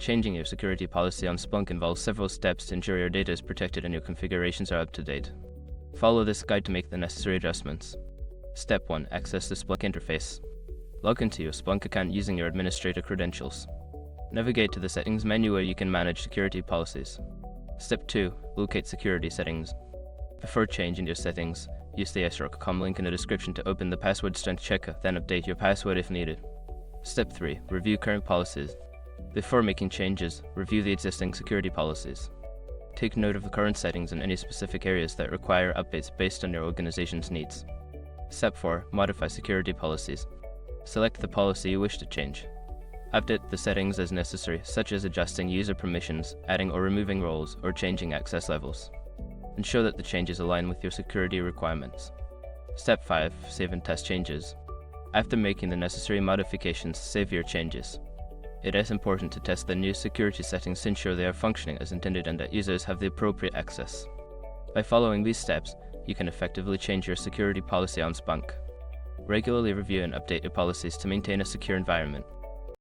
Changing your security policy on Splunk involves several steps to ensure your data is protected and your configurations are up to date. Follow this guide to make the necessary adjustments. Step 1. Access the Splunk interface. Log into your Splunk account using your administrator credentials. Navigate to the Settings menu where you can manage security policies. Step 2. Locate security settings. Before changing your settings, use the sroc.com link in the description to open the password strength checker, then update your password if needed. Step 3. Review current policies. Before making changes, review the existing security policies. Take note of the current settings in any specific areas that require updates based on your organization's needs. Step 4. Modify security policies. Select the policy you wish to change. Update the settings as necessary, such as adjusting user permissions, adding or removing roles, or changing access levels. Ensure that the changes align with your security requirements. Step 5. Save and test changes. After making the necessary modifications, save your changes. It is important to test the new security settings to ensure they are functioning as intended and that users have the appropriate access. By following these steps, you can effectively change your security policy on Splunk. Regularly review and update your policies to maintain a secure environment.